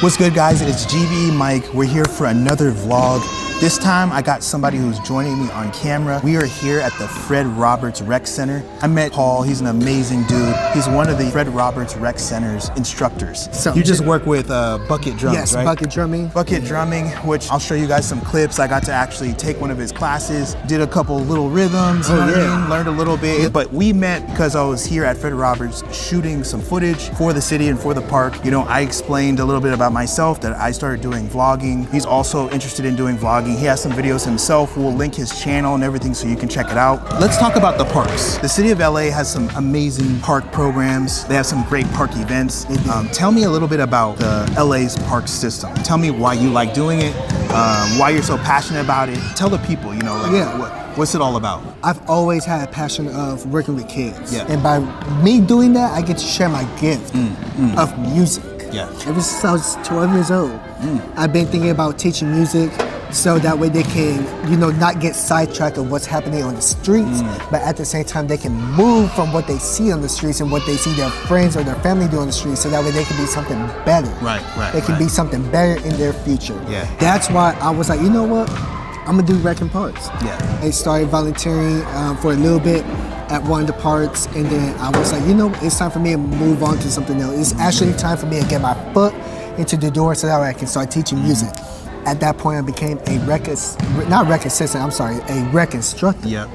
What's good, guys? It's GMii Mike. We're here for another vlog. This time I got somebody who's joining me on camera. We are here at the Fred Roberts Rec Center. I met Paul. He's an amazing dude. He's one of the Fred Roberts Rec Center's instructors. So you just work with bucket drums, yes, right? Yes, bucket drumming. Bucket drumming, which I'll show you guys some clips. I got to actually take one of his classes, did a couple little rhythms, you know what I mean? Learned a little bit. Yep. But we met because I was here at Fred Roberts shooting some footage for the city and for the park. You know, I explained a little bit about myself, that I started doing vlogging. He's also interested in doing vlogging. He has some videos himself. We'll link his channel and everything so you can check it out. Let's talk about the parks. The city of LA has some amazing park programs. They have some great park events. Tell me a little bit about the LA's park system. Tell me why you like doing it, why you're so passionate about it. Tell the people, you know, like, what's it all about? I've always had a passion of working with kids. Yeah. And by me doing that, I get to share my gift of music. Yeah. Ever since I was 12 years old, I've been thinking about teaching music so that way they can, you know, not get sidetracked of what's happening on the streets, but at the same time they can move from what they see on the streets and what they see their friends or their family do on the streets, so that way they can be something better. Right. They can be something better in their future. Yeah. That's why I was like, you know what? I'm gonna do rec and parks. Yeah. I started volunteering for a little bit at one of the parks, and then I was like, you know, it's time for me to move on to something else. It's actually time for me to get my foot into the door so that way I can start teaching music. At that point, I became a rec assistant, I'm sorry, a rec instructor. Yep.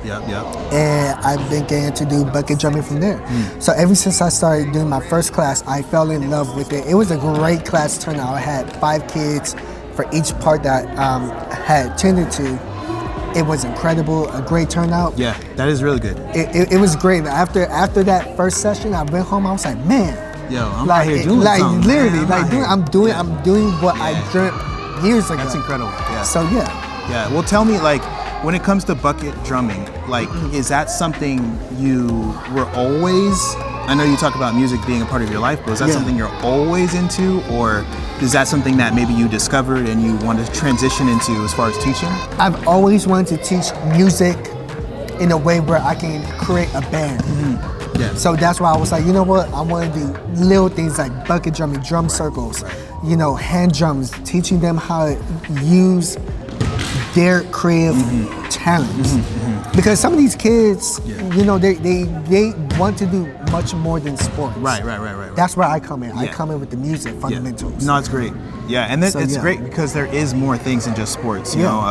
And I've been getting to do bucket drumming from there. So ever since I started doing my first class, I fell in love with it. It was a great class turnout. I had 5 kids for each part that I had attended to. It was incredible, a great turnout. Yeah, that is really good. It was great. After that first session, I went home, I was like, man. Yo, I'm out here doing something. Literally, I'm doing what I dreamt years ago. That's incredible. Yeah. So yeah. Well, tell me, like, when it comes to bucket drumming, like, is that something you were always? I know you talk about music being a part of your life, but is that something you're always into, or is that something that maybe you discovered and you want to transition into as far as teaching? I've always wanted to teach music in a way where I can create a band. Yeah. So that's why I was like, you know what? I want to do little things like bucket drumming, drum circles, you know, hand drums, teaching them how to use their creative talents. Because some of these kids, you know, they want to do much more than sports. Right. That's where I come in. I come in with the music fundamentals. No, it's great. Yeah, and it's great because there is more things than just sports, you know,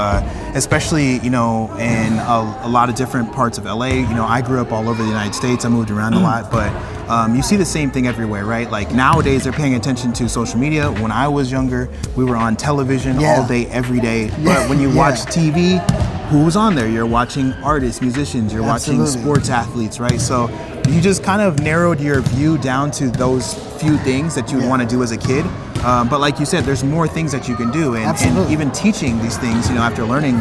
especially, you know, in a lot of different parts of LA. You know, I grew up all over the United States. I moved around a lot, but you see the same thing everywhere, right? Like nowadays they're paying attention to social media. When I was younger, we were on television all day, every day. But when you watch TV, who's on there? You're watching artists, musicians, you're watching sports athletes, right? So you just kind of narrowed your view down to those few things that you would want to do as a kid. But like you said, there's more things that you can do. And even teaching these things, you know, after learning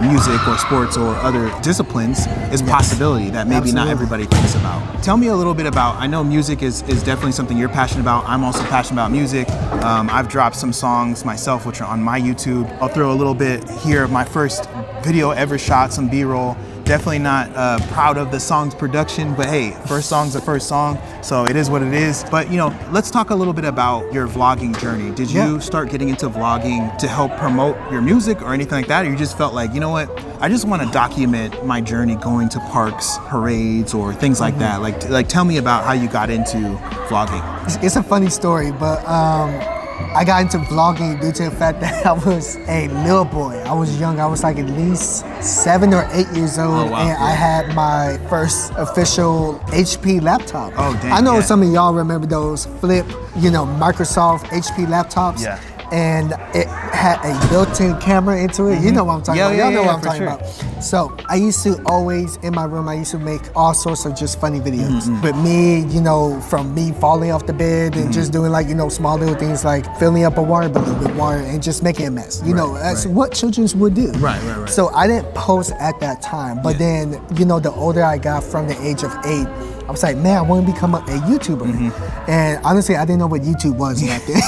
music or sports or other disciplines is possibility that maybe not everybody thinks about. Tell me a little bit about, I know music is definitely something you're passionate about. I'm also passionate about music. I've dropped some songs myself, which are on my YouTube. I'll throw a little bit here of my first video ever shot, some B-roll. Definitely not proud of the song's production, but hey, first song's the first song, so it is what it is. But you know, let's talk a little bit about your vlogging journey. Did you start getting into vlogging to help promote your music or anything like that? Or you just felt like, you know what, I just want to document my journey going to parks, parades, or things like that. Like tell me about how you got into vlogging. It's a funny story, but I got into vlogging due to the fact that I was a little boy. I was young. I was like at least 7 or 8 years old, and I had my first official HP laptop. Oh, dang. I know some of y'all remember those flip, you know, Microsoft HP laptops. Yeah. And it had a built-in camera into it. You know what I'm talking about. Y'all know what I'm talking about. So I used to always, in my room, I used to make all sorts of just funny videos. But me, you know, from me falling off the bed and just doing like, you know, small little things like filling up a water balloon with water and just making a mess. You know, that's what children would do. Right. So I didn't post at that time. But then, you know, the older I got from the age of 8, I was like, man, I want to become a YouTuber. And honestly, I didn't know what YouTube was back then.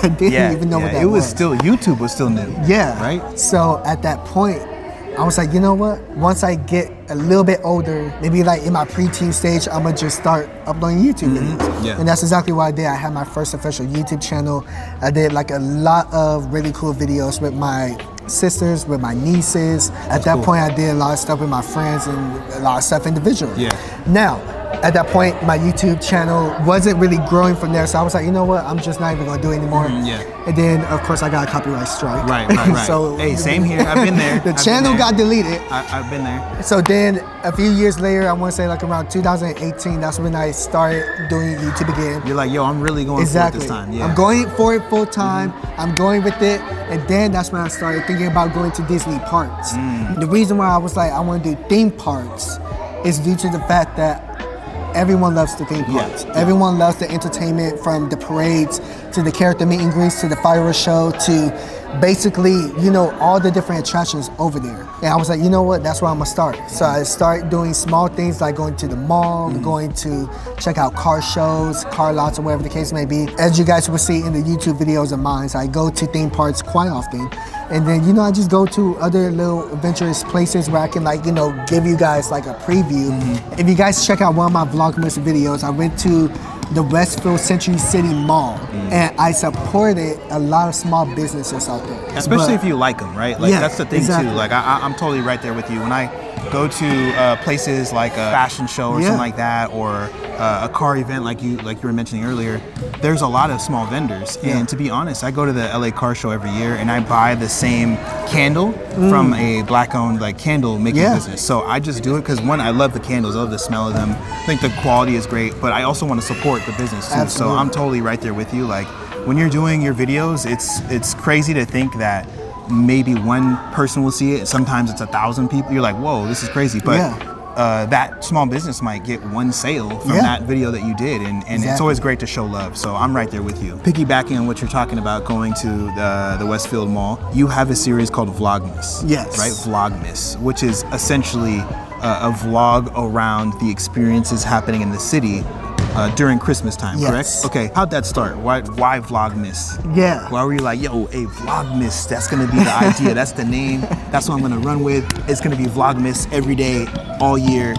I didn't even know what that was. YouTube was still new. Yeah. Right? So at that point, I was like, you know what? Once I get a little bit older, maybe like in my preteen stage, I'm gonna just start uploading YouTube videos. Yeah. And that's exactly what I did. I had my first official YouTube channel. I did like a lot of really cool videos with my sisters, with my nieces. At that point, I did a lot of stuff with my friends and a lot of stuff individually. Yeah. Now, at that point, my YouTube channel wasn't really growing from there, so I was like, you know what, I'm just not even gonna do it anymore. Yeah. And then, of course, I got a copyright strike. Right. So, hey, same here. I've been there. The channel got deleted. I've been there. So then, a few years later, I want to say like around 2018, that's when I started doing YouTube again. You're like, yo, I'm really going for it this time. Yeah. I'm going for it full time. I'm going with it. And then that's when I started thinking about going to Disney parks. The reason why I was like, I want to do theme parks is due to the fact that everyone loves the theme parks. Everyone loves the entertainment, from the parades to the character meet and greets to the fireworks show to basically, you know, all the different attractions over there. And I was like, you know what, that's where I'm gonna start. So I started doing small things like going to the mall, going to check out car shows, car lots, or whatever the case may be. As you guys will see in the YouTube videos of mine, so I go to theme parks quite often. And then, you know, I just go to other little adventurous places where I can, like, you know, give you guys like a preview. If you guys check out one of my Vlogmas videos, I went to the Westfield Century City Mall, and I supported a lot of small businesses out there. Especially if you like them, right? Like, that's the thing too. exactly. Like, I'm totally right there with you. When I go to places like a fashion show or something like that, or a car event like you were mentioning earlier, there's a lot of small vendors. And to be honest, I go to the LA car show every year and I buy the same candle from a black-owned like candle making business. So I just do it because, one, I love the candles, I love the smell of them. I think the quality is great, but I also want to support the business too. Absolutely. So I'm totally right there with you. Like, when you're doing your videos, it's crazy to think that maybe one person will see it. Sometimes it's 1,000 people. You're like, whoa, this is crazy. But that small business might get one sale from that video that you did. And it's always great to show love. So I'm right there with you. Piggybacking on what you're talking about, going to the Westfield Mall, you have a series called Vlogmas. Yes. Right? Vlogmas, which is essentially a vlog around the experiences happening in the city during Christmas time, correct? Okay, how'd that start? Why Vlogmas? Yeah. Why were you like, yo, hey, Vlogmas, that's gonna be the idea, that's the name, that's what I'm gonna run with. It's gonna be Vlogmas every day, all year.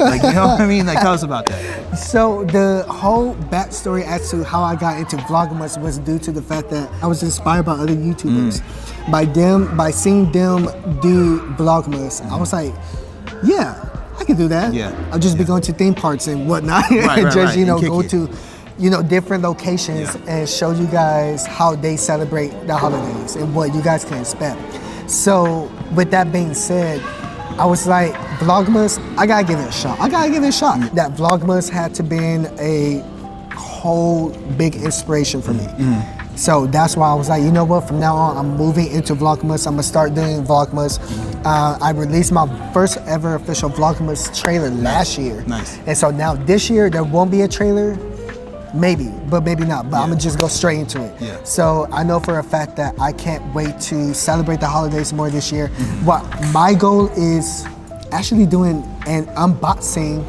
Like, you know what I mean? Like, tell us about that. So the whole backstory as to how I got into Vlogmas was due to the fact that I was inspired by other YouTubers. By seeing them do Vlogmas, I was like, yeah, I can do that. I'll just be going to theme parks and whatnot, and just, you know, go to, you know, different locations and show you guys how they celebrate the holidays and what you guys can expect. So with that being said, I was like, Vlogmas, I gotta give it a shot. That Vlogmas had to been a whole big inspiration for me. So that's why I was like, you know what, from now on, I'm moving into Vlogmas. I'm gonna start doing Vlogmas. I released my first ever official Vlogmas trailer last year. Nice. And so now this year, there won't be a trailer, maybe, but maybe not. But I'm gonna just go straight into it. So I know for a fact that I can't wait to celebrate the holidays more this year. What my goal is actually doing an unboxing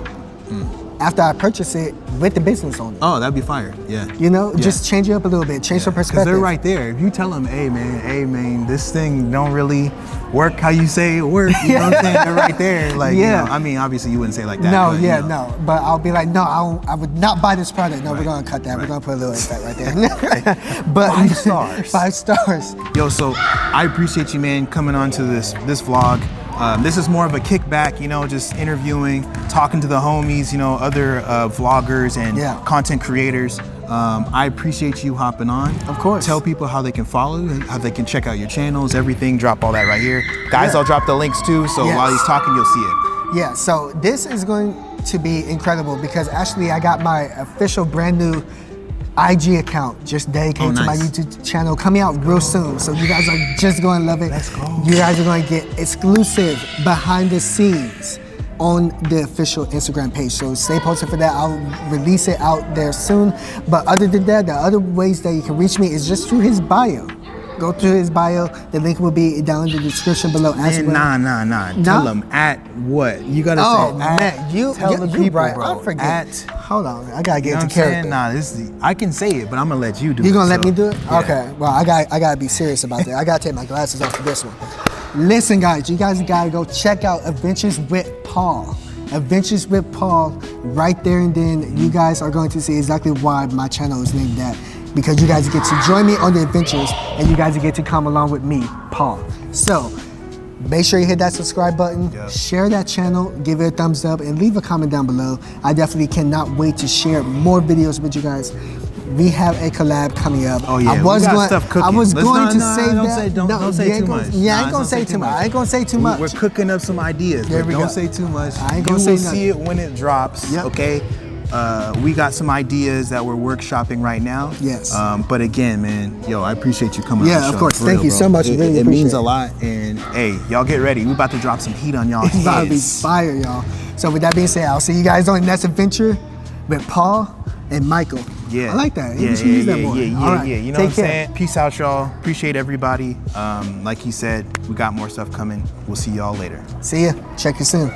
after I purchase it with the business owner. Oh, that'd be fire. You know, just change it up a little bit, change the perspective. Because they're right there. If you tell them, hey man, this thing don't really work how you say it works, you know what I'm saying? They're right there. Like, you know, I mean, obviously you wouldn't say it like that. No, but, you know. know. But I'll be like, no, I would not buy this product. No, we're gonna cut that. We're gonna put a little effect right there. But 5 stars. 5 stars. Yo, so I appreciate you, man, coming on to this vlog. This is more of a kickback, you know, just interviewing, talking to the homies, you know, other vloggers and content creators. I appreciate you hopping on. Of course. Tell people how they can follow you, how they can check out your channels, everything. Drop all that right here. Guys, I'll drop the links too, so while he's talking, you'll see it. Yeah, so this is going to be incredible because actually I got my official brand new IG account just dedicated to my YouTube channel coming out real soon. So you guys are just going to love it. Let's go. You guys are going to get exclusive behind the scenes on the official Instagram page. So stay posted for that. I'll release it out there soon. But other than that, the other ways that you can reach me is just through his bio. Go through his bio. The link will be down in the description below as well. Nah. Tell them at what? You gotta say at. Man, tell the people, right. bro. I forget. At. Hold on, I gotta get You know into character. I can say it, but I'm gonna let you do it. You gonna let me do it? Yeah. Okay. Well, I gotta be serious about that. I gotta take my glasses off for this one. Listen, guys, you guys gotta go check out Adventures with Paul. Adventures with Paul, right there and then you guys are going to see exactly why my channel is named that. Because you guys get to join me on the adventures and you guys get to come along with me, Paul. So, make sure you hit that subscribe button, share that channel, give it a thumbs up, and leave a comment down below. I definitely cannot wait to share more videos with you guys. We have a collab coming up. Oh yeah, we got stuff cooking. I was going to say don't that. Say, don't say too much. Yeah, I ain't gonna say too much. I ain't gonna say too much. We're cooking up some ideas, but don't say too much. I ain't gonna say nothing. You will see it when it drops, okay? We got some ideas that we're workshopping right now. Yes. But again, man, yo, I appreciate you coming on the show. Yeah, of course. Thank real, you so much. It means a lot. And hey, y'all get ready. We about to drop some heat on y'all heads. It's about to be fire, y'all. So with that being said, I'll see you guys on the next adventure with Paul and Michael. Yeah. I like that. Yeah, yeah. You know what I'm saying? Peace out, y'all. Appreciate everybody. Like he said, we got more stuff coming. We'll see y'all later. See ya. Check you soon.